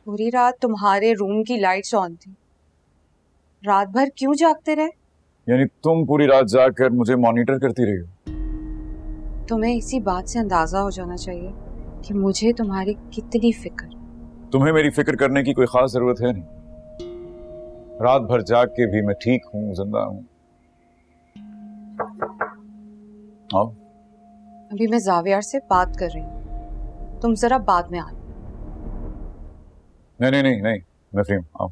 पूरी रात तुम्हारे रूम की लाइट्स ऑन थी, रात भर क्यों जागते रहे? यानी तुम पूरी रात जागकर मुझे मॉनिटर करती रही हो? तुम्हें इसी बात से अंदाजा हो जाना चाहिए कि मुझे तुम्हारी कितनी फिक्र। तुम्हें मेरी फिक्र करने की कोई खास जरूरत है नहीं। रात भर जाग के भी मैं ठीक हूँ, जिंदा हूँ। आओ। अभी मैं जावियार से बात कर रही हूँ, तुम जरा बाद में आना। नहीं नहीं नहीं नहीं, मैं फ्री हूँ, आओ।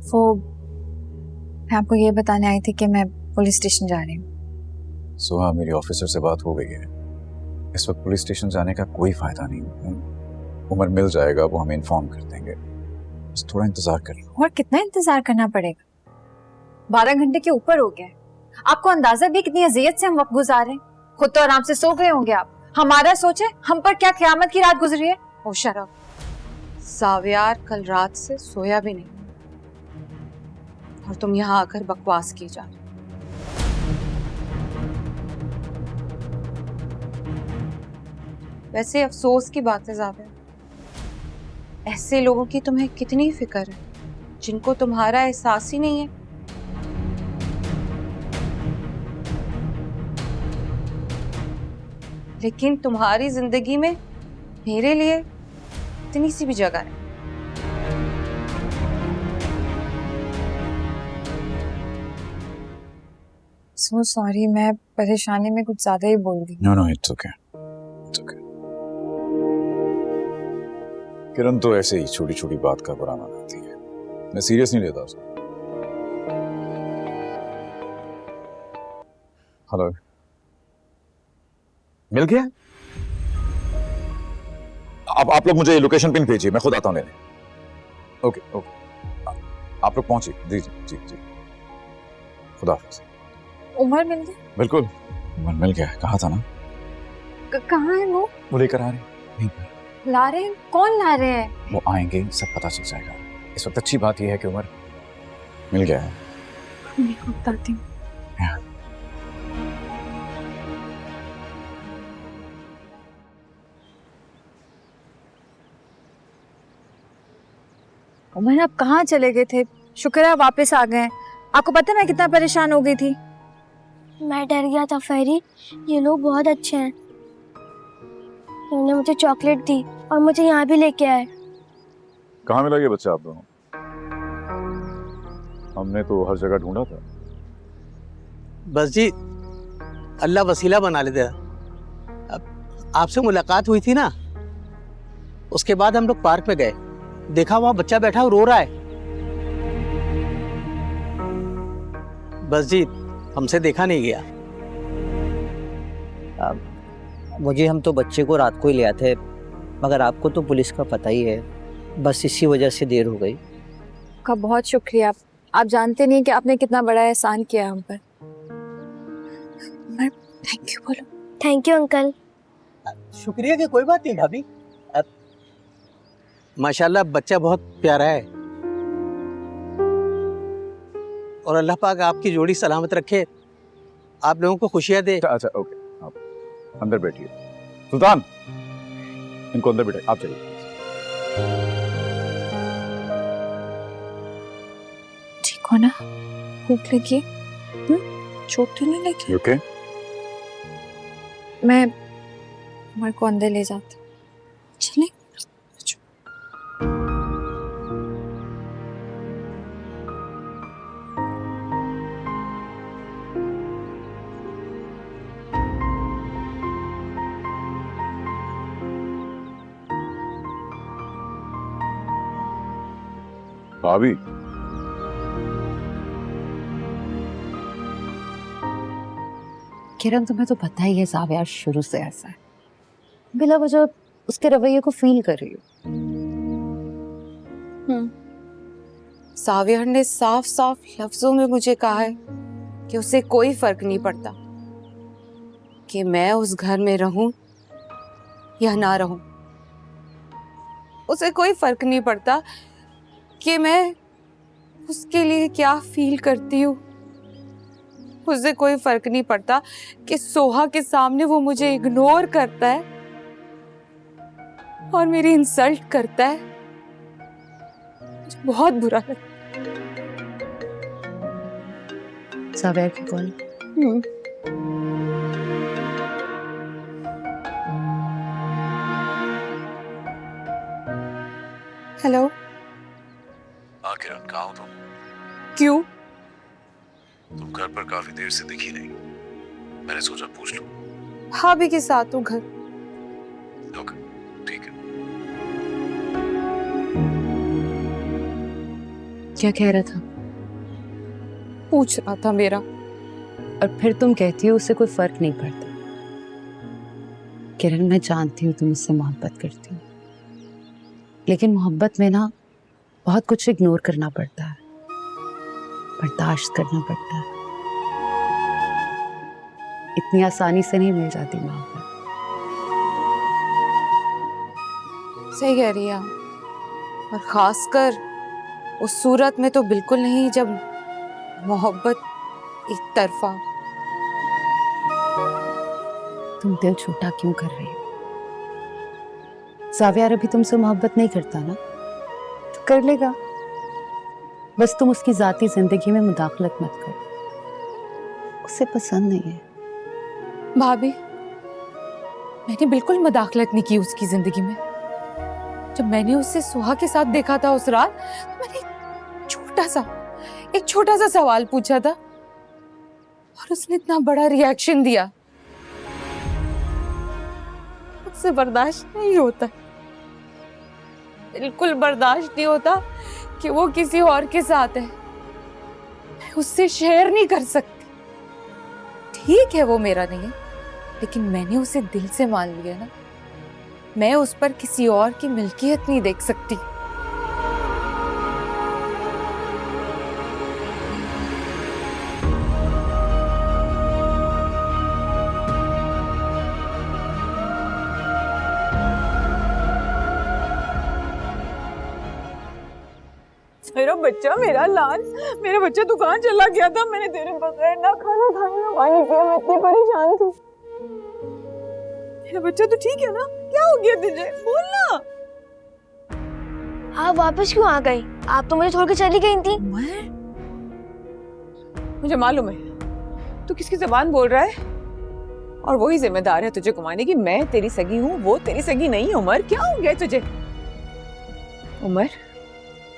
वो मैं आपको ये बताने आई थी कि मैं पुलिस स्टेशन जा रही हूँ। सुहा, मेरी ऑफिसर से बात हो गई है। इस वक्त पुलिस स्टेशन जाने का कोई फायदा नहीं है। उमर मिल जाएगा, वो हमें इन्फॉर्म कर देंगे। बस थोड़ा इंतजार कर लो। और कितना इंतजार करना पड़ेगा? 12 घंटे के ऊपर हो गया। आपको अंदाजा भी कितनी अजियत से हम वक्त गुजार रहे हैं। खुद तो आराम से सो गए होंगे आप, हमारा सोचे हम पर क्या क़यामत की रात गुजरी है। ओ शराब, जावियार कल रात से सोया भी नहीं और तुम यहाँ आकर बकवास की जा रही। वैसे अफसोस की बात है जावियार, ऐसे लोगों की तुम्हें कितनी फिक्र है जिनको तुम्हारा एहसास ही नहीं है। लेकिन तुम्हारी जिंदगी में मेरे लिए इतनी सी भी जगह है। सो सॉरी, मैं परेशानी में कुछ ज्यादा ही बोल दी। No no, it's okay, it's okay. Kiran तो ऐसे ही छोटी छोटी बात का बुरा मनाती है, मैं सीरियस नहीं लेता उसको। हेलो, मिल गया? आप लोग मुझे लोकेशन पिन भेजिए, मैं खुद आता हूँ लेने। ओके ओके, आप लोग पहुंचिए। जी जी जी जी, खुदा हाफिज। उमर मिल गया? बिल्कुल, उमर मिल गया। कहा था ना। कहाँ है वो लेकर आ रहे हैं यहीं पर। ला रहे हैं? कौन ला रहे हैं? वो आएंगे, सब पता चल जाएगा। इस वक्त अच्छी बात यह है कि उमर मिल गया है। मैं बताती हूँ। उमर, आप कहाँ चले गए थे? शुक्र है आप वापस आ गए। आपको पता है मैं कितना परेशान हो गई थी। मैं डर गया था फेरी, ये लोग बहुत अच्छे हैं। उन्होंने मुझे चॉकलेट दी और मुझे यहाँ भी लेके आए। कहाँ मिला ये बच्चा आप लोगों? हमने तो हर जगह ढूंढा था। बस जी, अल्लाह वसीला बना लेते। अब आपसे मुलाकात हुई थी ना, उसके बाद हम लोग पार्क में गए, देखा वहां बच्चा बैठा और रो रहा है। बस जी, हमसे देखा नहीं गया। मुझे हम तो बच्चे को रात को ही ले आते, मगर आपको तो पुलिस का पता ही है, बस इसी वजह से देर हो गई। आपका बहुत शुक्रिया। आप जानते नहीं कि आपने कितना बड़ा एहसान किया हम पर। थैंक यू बोलो। Thank you uncle. शुक्रिया की कोई बात नहीं भाभी। माशाल्लाह बच्चा बहुत प्यारा है और अल्लाह पाक आपकी जोड़ी सलामत रखे, आप लोगों को खुशियां दे। अच्छा ओके, आप अंदर बैठिए। सुल्तान, इनको अंदर बैठे, आप चलिए। ठीक हो ना? भूख लगी? चोट तो नहीं लगी? ओके? मैं उमर को अंदर ले जाती। चलें? भाभी, किरण, तुम्हें तो पता ही है जावियार शुरू से ऐसा है। बिला वजह उसके रवैये को फील कर रही हो। जावियार ने साफ साफ लफ्जों में मुझे कहा है कि उसे कोई फर्क नहीं पड़ता कि मैं उस घर में रहूं या ना रहूं। उसे कोई फर्क नहीं पड़ता कि मैं उसके लिए क्या फील करती हूँ उसे कोई फर्क नहीं पड़ता कि सोहा के सामने वो मुझे इग्नोर करता है और मेरी इंसल्ट करता है। मुझे बहुत बुरा लगता साविया की कॉल। है। हेलो। किरण, कहाँ हो तुम? क्यों? तुम घर पर काफी देर से दिखी नहीं, मैंने सोचा पूछ लूं। भाभी के साथ हूँ घर। ओके, ठीक है। क्या कह रहा था? पूछ रहा था मेरा। और फिर तुम कहती हो उससे कोई फर्क नहीं पड़ता। किरण, मैं जानती हूँ तुम उससे मोहब्बत करती हो, लेकिन मोहब्बत में ना बहुत कुछ इग्नोर करना पड़ता है, बर्दाश्त करना पड़ता है। इतनी आसानी से नहीं मिल जाती मोहब्बत। सही कह रही है आप। और खासकर उस सूरत में तो बिल्कुल नहीं जब मोहब्बत एक तरफा। तुम दिल छोटा क्यों कर रही हो? साविया अभी तुमसे मोहब्बत नहीं करता ना, तो कर लेगा। बस तुम उसकी जाती जिंदगी में मुदाखलत मत करो, उसे पसंद नहीं है। भाभी, मैंने बिल्कुल मुदाखलत नहीं की उसकी जिंदगी में। जब मैंने उससे सुहा के साथ देखा था उस रात, तो मैंने एक छोटा सा सवाल पूछा था और उसने इतना बड़ा रिएक्शन दिया। मुझसे बर्दाश्त नहीं होता, बिल्कुल बर्दाश्त नहीं होता कि वो किसी और के साथ है। मैं उससे शेयर नहीं कर सकती। ठीक है वो मेरा नहीं है, लेकिन मैंने उसे दिल से मान लिया ना। मैं उस पर किसी और की मिल्कियत नहीं देख सकती। मेरा बच्चा, मेरा लाल, मेरा बच्चा दुकान चला गया था। मैंने तेरे बगैर ना खाना खाया ना पानी पिया। मैं इतनी परेशान थी। मेरा बच्चा, तू ठीक है ना? क्या हो गया तुझे? बोल ना। आप वापस क्यों आ गई? आप तो मुझे छोड़ के चली गई थी। मुझे मालूम है तू किसकी जबान बोल रहा है, और वही जिम्मेदार है तुझे घुमाने की। मैं तेरी सगी हूँ, वो तेरी सगी नहीं। उमर, क्या हो गया तुझे? उमर,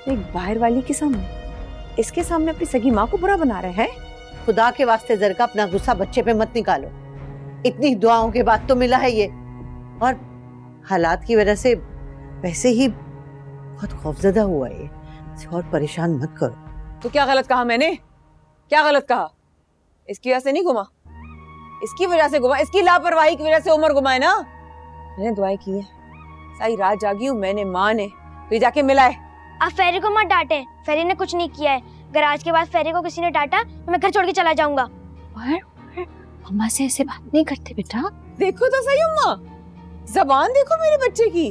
एक बाहर वाली के सामने, इसके सामने अपनी सगी माँ को बुरा बना रहे हैं। खुदा के वास्ते जरा अपना गुस्सा बच्चे पे मत निकालो। इतनी दुआओं के बाद तो मिला है ये, और हालात की वजह से वैसे ही बहुत खौफजदा हुआ है। इसे और परेशान मत करो। तो क्या गलत कहा मैंने? क्या गलत कहा? इसकी वजह से नहीं घुमा, इसकी वजह से घुमा। इसकी लापरवाही की वजह से उमर घुमा है ना। मैंने दुआएं की है, सारी रात जागी हूँ मैंने, माँ ने। तो जाके मिला है। आप फेरी को मत डांटे, फेरी ने कुछ नहीं किया है। अगर आज के बाद फेरी को किसी ने डांटा तो मैं घर छोड़ के चला जाऊंगा। अम्मा से ऐसे बात नहीं करते बेटा। देखो तो सही अम्मा, जबान देखो मेरे बच्चे की।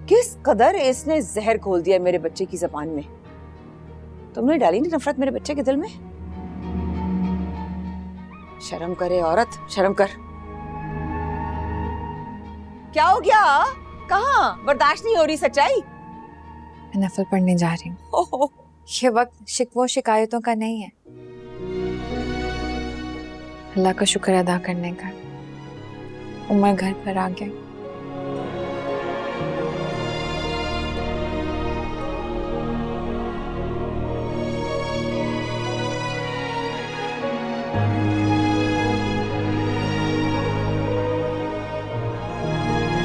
किस कदर इसने जहर घोल दिया मेरे बच्चे की जबान में। तुमने डाली नहीं नफरत मेरे बच्चे के दिल में? शर्म करे औरत, शर्म कर। क्या हो गया? कहाँ? बर्दाश्त नहीं हो रही सच्चाई? मैं नफल पढ़ने जा रही हूँ। ये वक्त शिकवों शिकायतों का नहीं है, अल्लाह का शुक्र अदा करने का। उमर घर पर आ गया।